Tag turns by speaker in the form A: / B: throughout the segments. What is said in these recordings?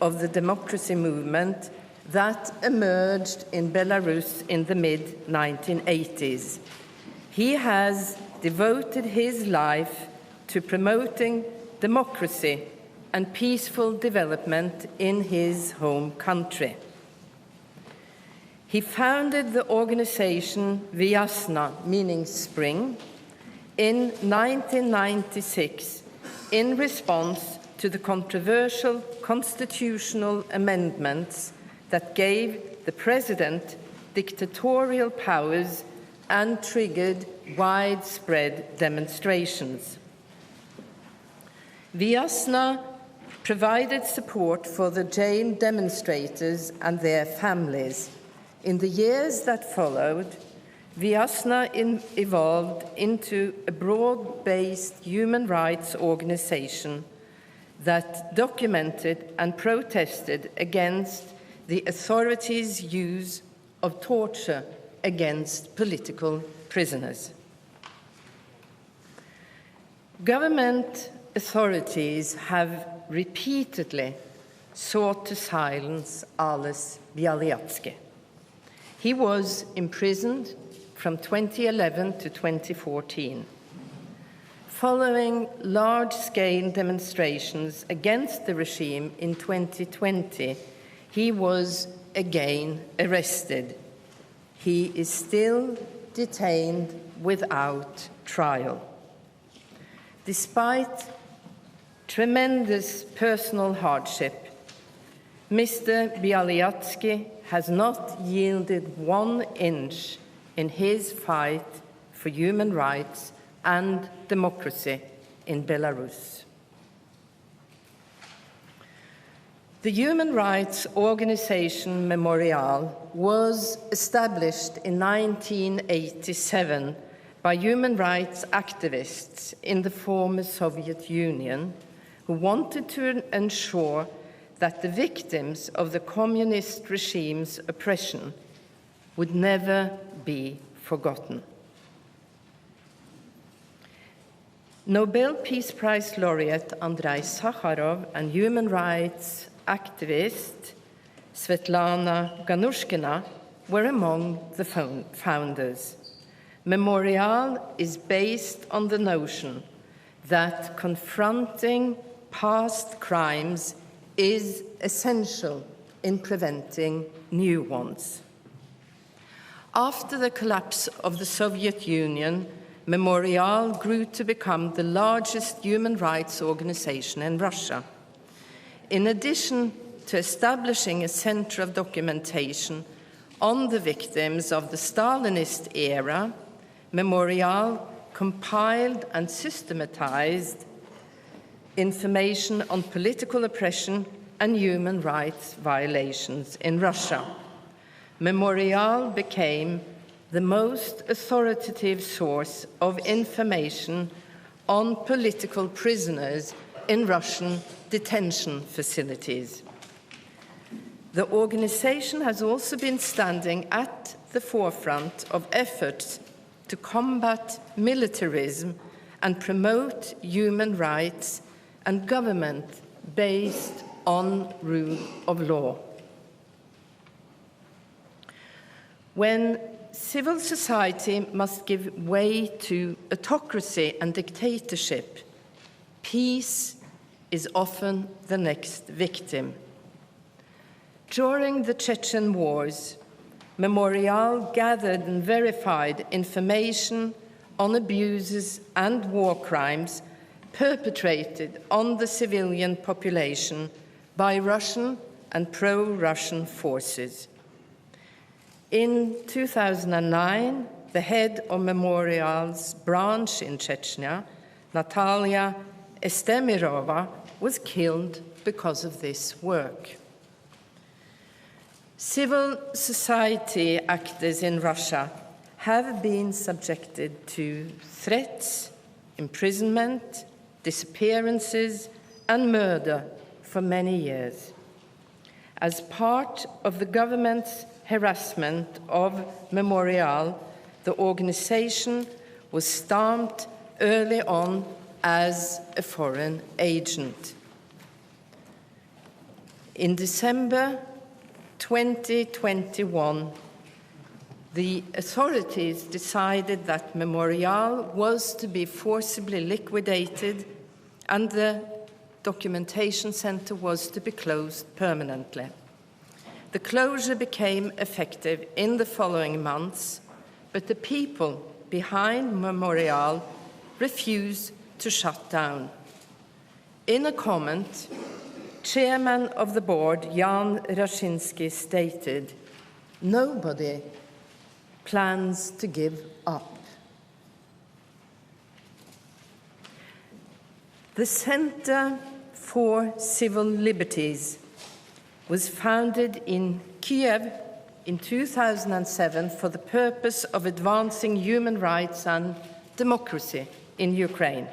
A: of the democracy movement that emerged in Belarus in the mid-1980s. He has devoted his life to promoting democracy and peaceful development in his home country. He founded the organization Viasna, meaning spring, in 1996 in response to the controversial constitutional amendments that gave the president dictatorial powers and triggered widespread demonstrations. Viasna provided support for the jailed demonstrators and their families. In the years that followed, Viasna evolved into a broad-based human rights organization that documented and protested against the authorities' use of torture against political prisoners. Government authorities have repeatedly sought to silence Ales Bialiatski. He was imprisoned from 2011 to 2014. Following large-scale demonstrations against the regime in 2020, he was again arrested. He is still detained without trial. Despite tremendous personal hardship, Mr. Bialiatski has not yielded 1 inch in his fight for human rights and democracy in Belarus. The human rights organization Memorial was established in 1987 by human rights activists in the former Soviet Union who wanted to ensure that the victims of the communist regime's oppression would never be forgotten. Nobel Peace Prize laureate Andrei Sakharov and human rights activist Svetlana Ganushkina were among the founders. Memorial is based on the notion that confronting past crimes is essential in preventing new ones. After the collapse of the Soviet Union, Memorial grew to become the largest human rights organization in Russia. In addition to establishing a center of documentation on the victims of the Stalinist era, Memorial compiled and systematized information on political oppression and human rights violations in Russia. Memorial became the most authoritative source of information on political prisoners in Russian detention facilities. The organization has also been standing at the forefront of efforts to combat militarism and promote human rights and government based on rule of law. When civil society must give way to autocracy and dictatorship, peace is often the next victim. During the Chechen wars, Memorial gathered and verified information on abuses and war crimes perpetrated on the civilian population by Russian and pro-Russian forces. In 2009, the head of Memorial's branch in Chechnya, Natalia Estemirova, was killed because of this work. Civil society actors in Russia have been subjected to threats, imprisonment, disappearances, and murder for many years. As part of the government's harassment of Memorial, the organization was stamped early on as a foreign agent. In December 2021, the authorities decided that Memorial was to be forcibly liquidated and the documentation center was to be closed permanently. The closure became effective in the following months, but the people behind Memorial refused to shut down. In a comment, Chairman of the board, Jan Rashinsky, stated, "Nobody plans to give up." The Center for Civil Liberties was founded in Kiev in 2007 for the purpose of advancing human rights and democracy in Ukraine.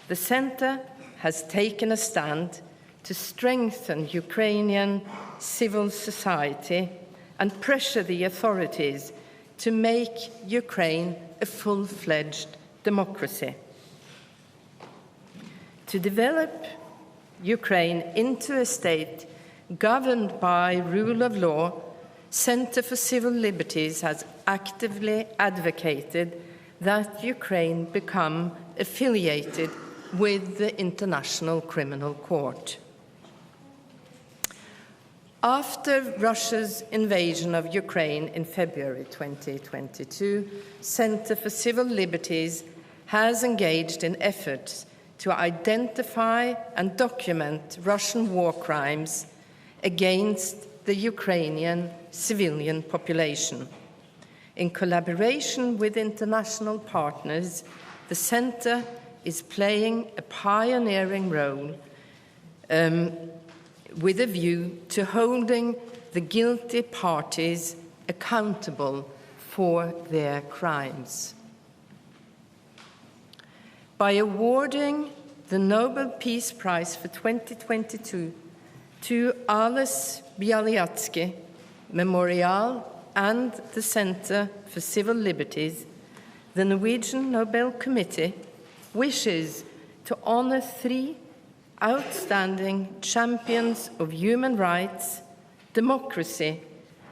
A: The center has taken a stand to strengthen Ukrainian civil society and pressure the authorities to make Ukraine a full-fledged democracy. To develop Ukraine into a state governed by rule of law, Center for Civil Liberties has actively advocated that Ukraine become affiliated with the International Criminal Court. After Russia's invasion of Ukraine in February 2022, Center for Civil Liberties has engaged in efforts to identify and document Russian war crimes against the Ukrainian civilian population. In collaboration with international partners, the Center is playing a pioneering role with a view to holding the guilty parties accountable for their crimes. By awarding the Nobel Peace Prize for 2022 to Ales Bialiatski, Memorial, and the Center for Civil Liberties, the Norwegian Nobel Committee wishes to honor 3 outstanding champions of human rights, democracy,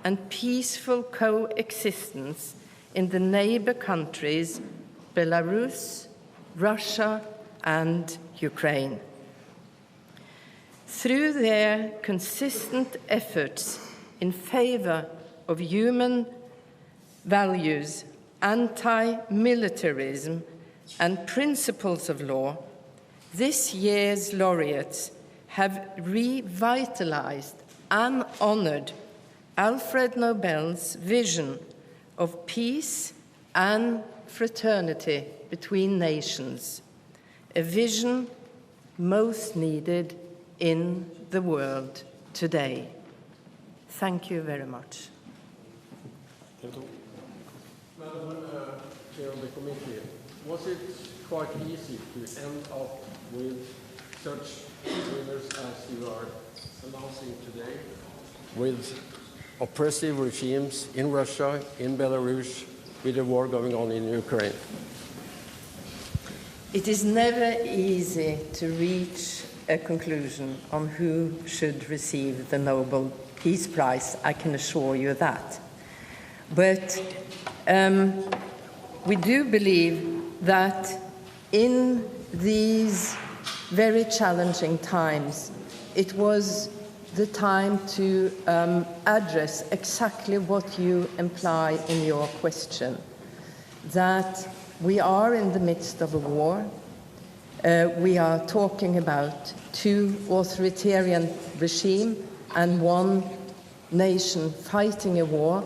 A: and peaceful coexistence in the neighbor countries Belarus, Russia, and Ukraine. Through their consistent efforts in favor of human values, anti-militarism, and principles of law, this year's laureates have revitalized and honored Alfred Nobel's vision of peace and fraternity between nations, a vision most needed in the world today. Thank you very much.
B: Madam Chair of the Committee, was it quite easy to end up with such winners as you are announcing today, with oppressive regimes in Russia, in Belarus, with the war going on in Ukraine?
A: It is never easy to reach a conclusion on who should receive the Nobel Peace Prize, I can assure you that. But we do believe that in these very challenging times, it was the time to address exactly what you imply in your question, that we are in the midst of a war. We are talking about 2 authoritarian regimes and 1 nation fighting a war,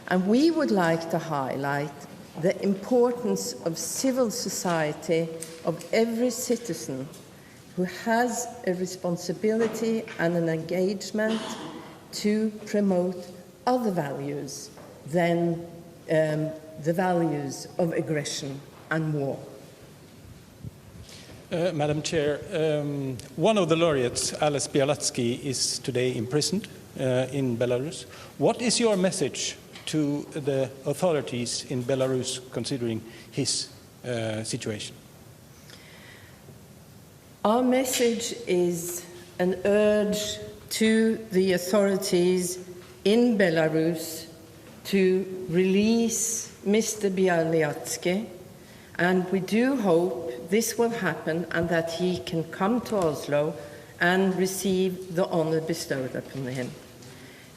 A: and we would like to highlight the importance of civil society, of every citizen who has a responsibility and an engagement to promote other values than the values of aggression and war.
C: Madam Chair, one of the laureates, Ales Bialiatski, is today imprisoned in Belarus. What is your message to the authorities in Belarus considering his situation?
A: Our message is an urge to the authorities in Belarus to release Mr. Bialiatski, and we do hope this will happen and that he can come to Oslo and receive the honor bestowed upon him.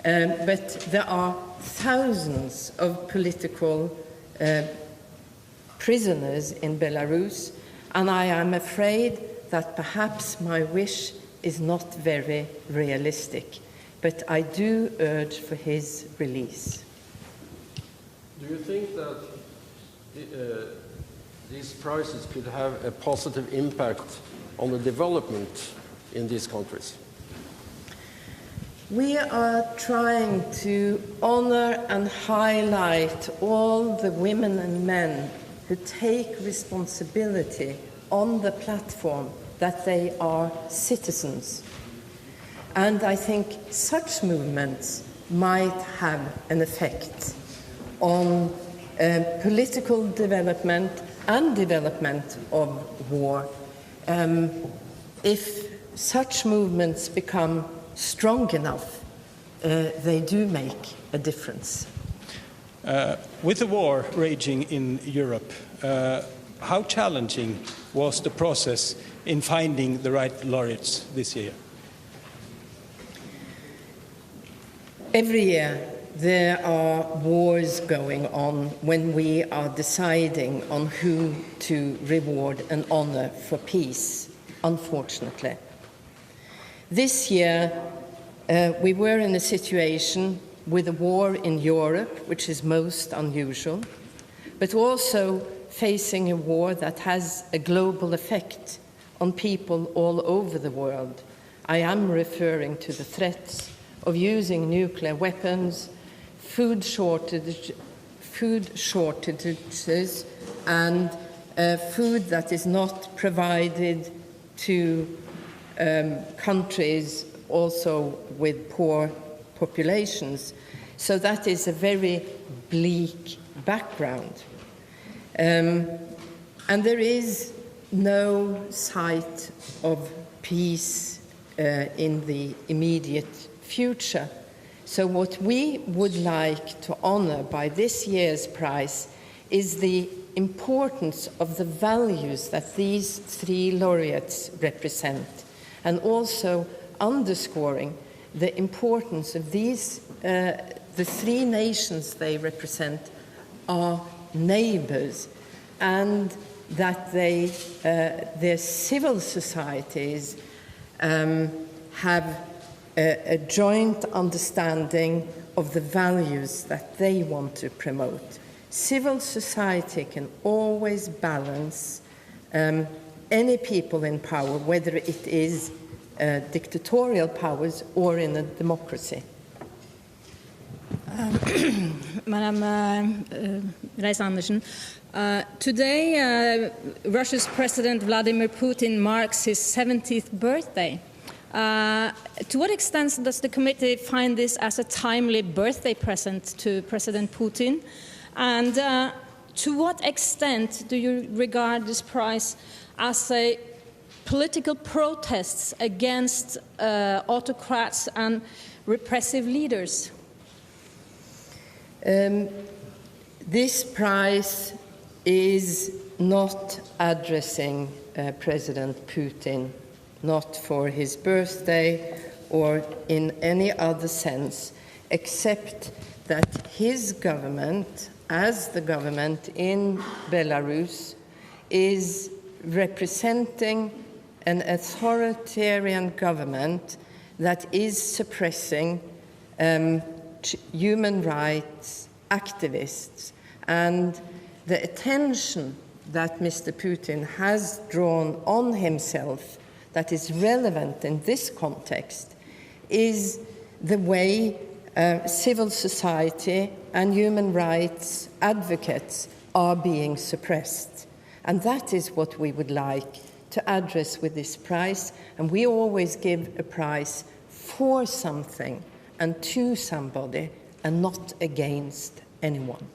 A: But there are thousands of political prisoners in Belarus, and I am afraid that perhaps my wish is not very realistic, but I do urge for his release.
B: Do you think that these prizes could have a positive impact on the development in these countries?
A: We are trying to honor and highlight all the women and men who take responsibility on the platform that they are citizens. And I think such movements might have an effect on political development and development of war. If such movements become strong enough, they do make a difference.
C: With the war raging in Europe, how challenging was the process in finding the right laureates this year?
A: Every year there are wars going on when we are deciding on who to reward and honor for peace, unfortunately. This year we were in a situation with a war in Europe, which is most unusual, but also facing a war that has a global effect on people all over the world. I am referring to the threats of using nuclear weapons, food shortages, and food that is not provided to countries also with poor populations. So that is a very bleak background. And there is no sight of peace in the immediate future. So what we would like to honor by this year's prize is the importance of the values that these three laureates represent, and also underscoring the importance of these, the three nations they represent are neighbors, and that they, their civil societies have a joint understanding of the values that they want to promote. Civil society can always balance any people in power, whether it is dictatorial powers or in a democracy.
D: Madam Reis Andersen, today Russia's President Vladimir Putin marks his 70th birthday. To what extent does the committee find this as a timely birthday present to President Putin? And to what extent do you regard this prize as a political protest against autocrats and repressive leaders?
A: This prize is not addressing President Putin, not for his birthday or in any other sense, except that his government, as the government in Belarus, is representing an authoritarian government that is suppressing human rights activists. And the attention that Mr. Putin has drawn on himself that is relevant in this context is the way civil society and human rights advocates are being suppressed. And that is what we would like to address with this prize. And we always give a prize for something and to somebody and not against anyone.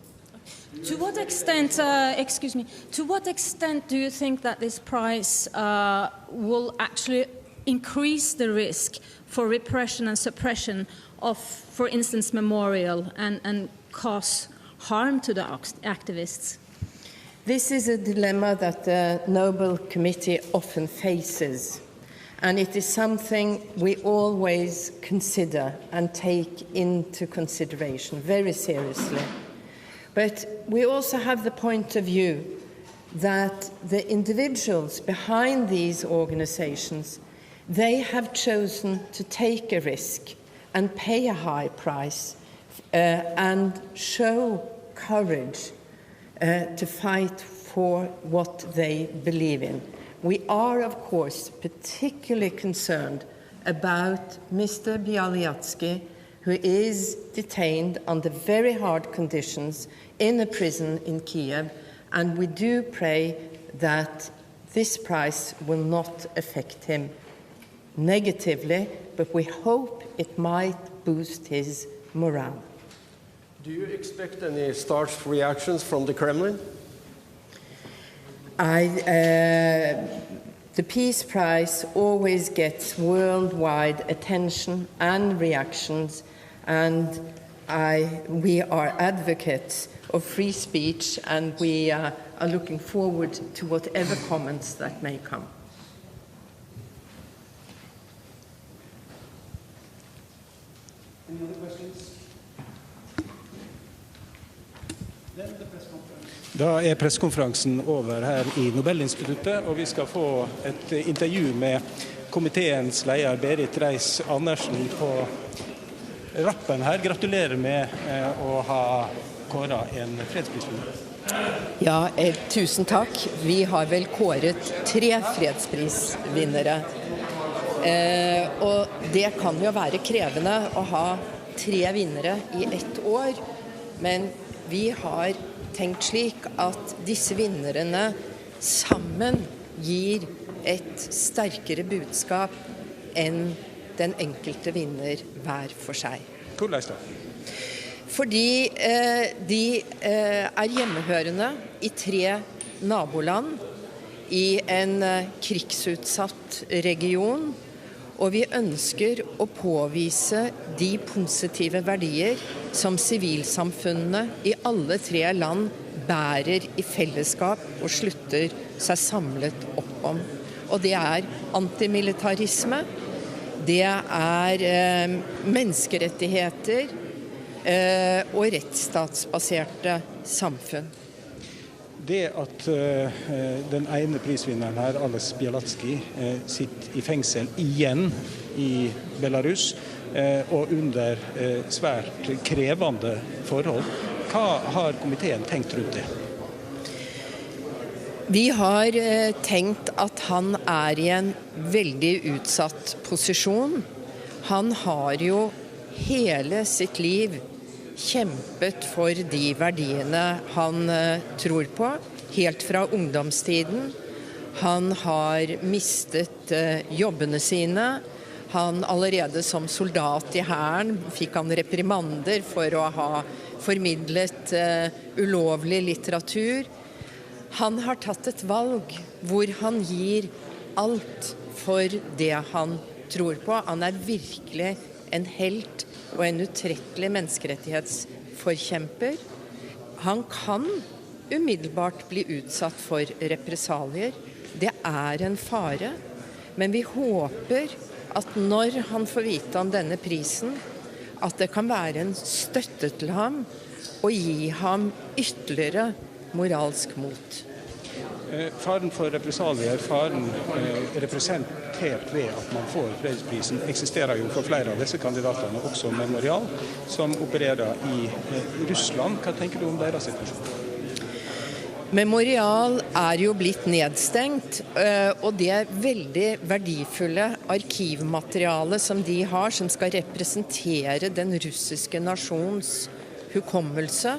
D: To what extent, to what extent do you think that this prize will actually increase the risk for repression and suppression of, for instance, memorial and cause harm to the activists?
A: This is a dilemma that the Nobel Committee often faces, and it is something we always consider and take into consideration very seriously. But we also have the point of view that the individuals behind these organizations, they have chosen to take a risk and pay a high price and show courage to fight for what they believe in. We are, of course, particularly concerned about Mr. Bialiatski, who is detained under very hard conditions in a prison in Kiev, and we do pray that this price will not affect him negatively, but we hope it might boost his morale.
B: Do you expect any starched reactions from the Kremlin?
A: The Peace Prize always gets worldwide attention and reactions, and we are advocates of free speech, and we are looking forward to whatever comments that may come.
C: Any other questions? Da presskonferansen over her I Nobelinstituttet, og vi skal få et intervju med komiteens leder Berit Reiss-Andersen på rappen her. Gratulerer med å ha kåret en fredsprisvinner.
A: Ja, tusen takk. Vi har vel kåret 3 fredsprisvinnere. Og det kan jo være krevende å ha 3 vinnere I ett år, men vi har tenkt slik at disse vinnerne sammen gir et sterkere budskap enn den enkelte vinner hver for seg.
C: Hvordan da?
A: Fordi de hjemmehørende I 3 naboland I en krigsutsatt region, og vi ønsker å påvise de positive verdier som sivilsamfunnene I alle 3 land bærer I fellesskap og slutter seg samlet opp om. Og det antimilitarisme, det menneskerettigheter og rettsstatsbaserte samfunn.
C: Det at den ene prisvinneren her, Ales Bialiatski, sitter I fengsel igjen I Belarus, og under svært krevende forhold. Hva har komiteen tenkt rundt det?
A: Vi har tenkt at han I en veldig utsatt posisjon. Han har jo hele sitt liv kjempet for de verdiene han tror på, helt fra ungdomstiden. Han har mistet jobbene sine. Han allerede som soldat I hæren fikk han reprimander for å ha formidlet ulovlig litteratur. Han har tatt et valg hvor han gir alt for det han tror på. Han virkelig en helt og en utrettelig menneskerettighetsforkjemper. Han kan umiddelbart bli utsatt for represalier. Det en fare, men vi håper at når han får vite om denne prisen, at det kan være en støtte til ham og gi ham ytterligere moralsk mot.
C: Faren for represalier, faren representert ved at man får fredsprisen, eksisterer jo for flere av disse kandidatene, også Memorial, som opererer I Russland. Hva tenker du om deres situasjon?
A: Memorial jo blitt nedstengt, og det veldig verdifulle arkivmaterialet som de har, som skal representere den russiske nasjons hukommelse,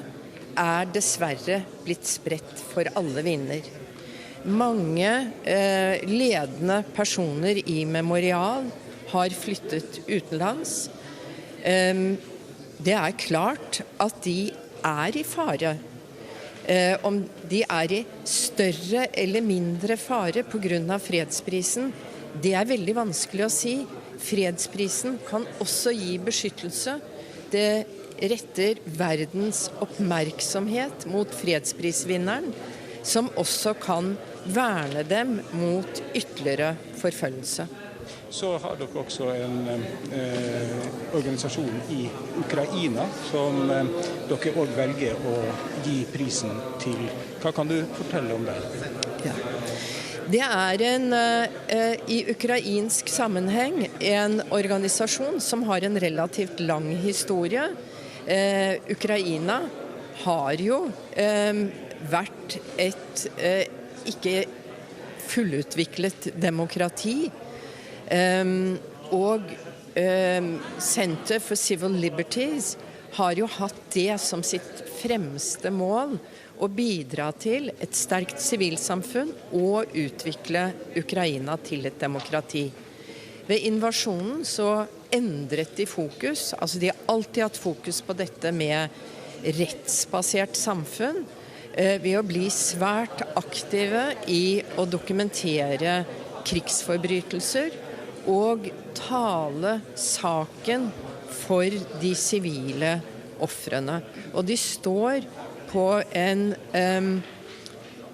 A: dessverre blitt spredt for alle vinder. Mange ledende personer I Memorial har flyttet utenlands. Det klart at de I fare. Om de I større eller mindre fare på grunn av fredsprisen, Det veldig vanskelig å si. Fredsprisen kan også gi beskyttelse. Det retter verdens oppmerksomhet mot fredsprisvinneren, som også kan verne dem mot ytterligere forfølgelse.
C: Så har dere også en organisasjon i Ukraina som dere også velger å gi prisen til. Hva kan du fortelle om det?
A: Ja. Det i ukrainsk sammenheng en organisasjon som har en relativt lang historie. Ukraina har jo vært et ikke fullutviklet demokrati. Og Center for Civil Liberties har jo hatt det som sitt fremste mål å bidra til et sterkt sivilsamfunn og utvikle Ukraina til et demokrati. Ved invasjonen så endret de fokus, altså de har alltid hatt fokus på dette med rettsbasert samfunn, ved å bli svært aktive i å dokumentere krigsforbrytelser og tale saken for de sivile ofrene. Og de står på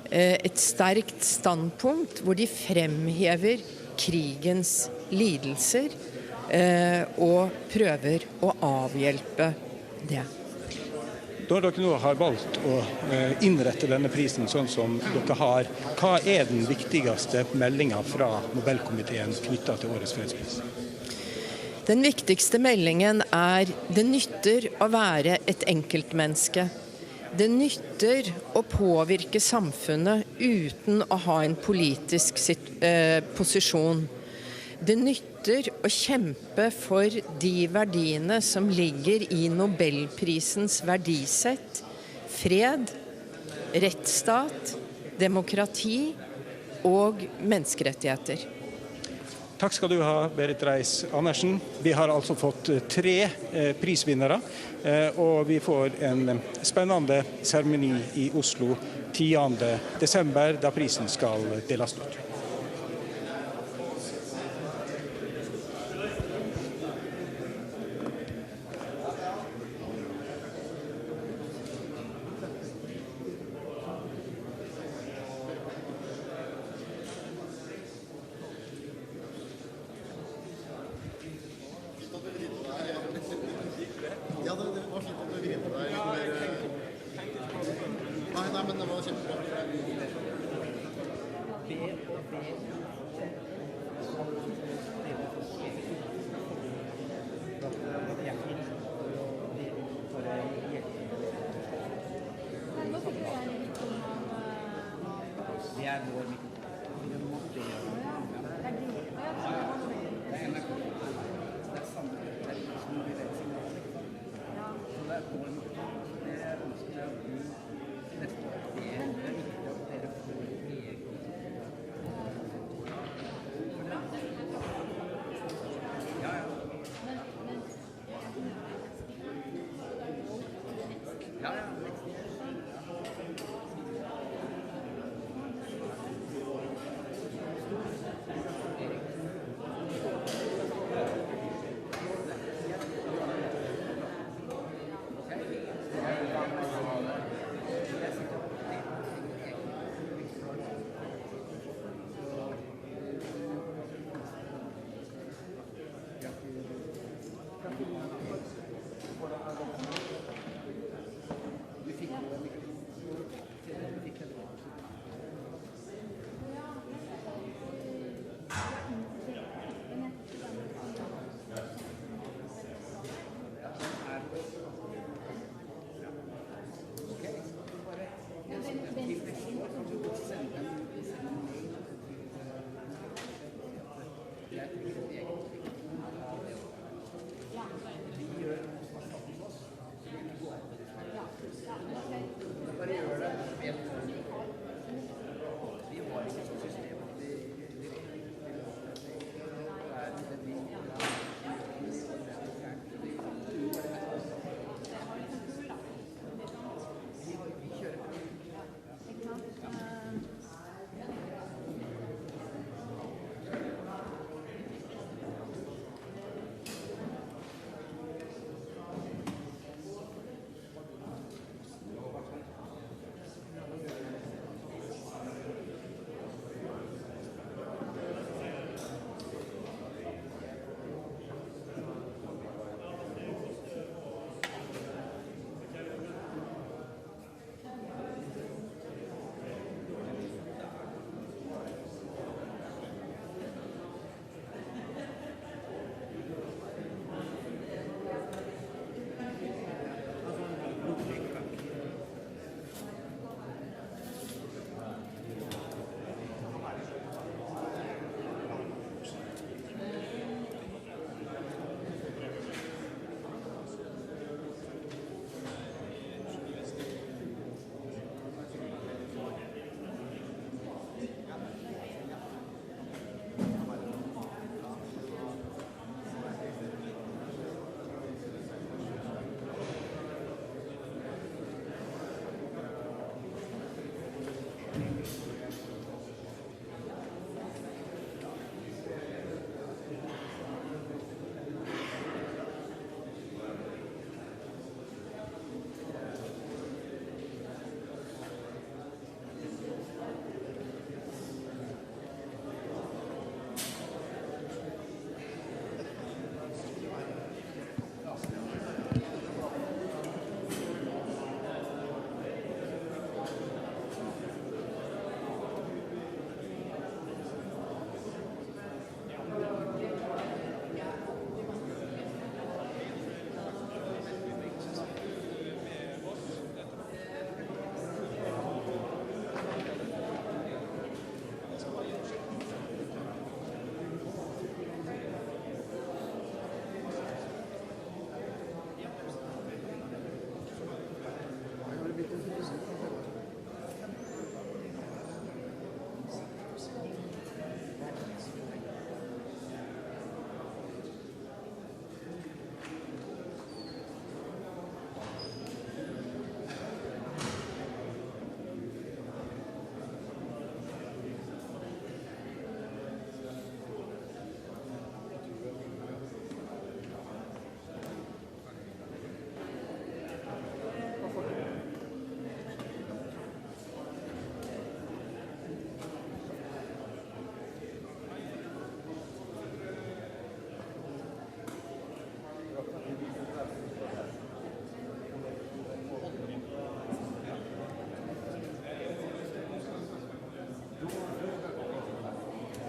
A: et sterkt standpunkt hvor de fremhever krigens lidelser og prøver å avhjelpe det.
C: Da dere nå har valgt å innrette denne prisen sånn som dere har, hva den viktigste meldingen fra Nobelkomiteen knyttet til årets fredspris?
A: Den viktigste meldingen det nytter å være et enkeltmenneske. Det nytter å påvirke samfunnet uten å ha en politisk posisjon. Det nytter å kjempe for de verdiene som ligger i Nobelprisens verdisett. Fred, rettsstat, demokrati og menneskerettigheter.
C: Takk skal du ha, Berit Reiss-Andersen. Vi har altså fått 3 prisvinnere, og vi får en spennende seremoni i Oslo 10. desember, da prisen skal deles ut.
E: Ja, det var fint at du grep deg litt mer. Nei, men det var kjempebra.
F: Det vår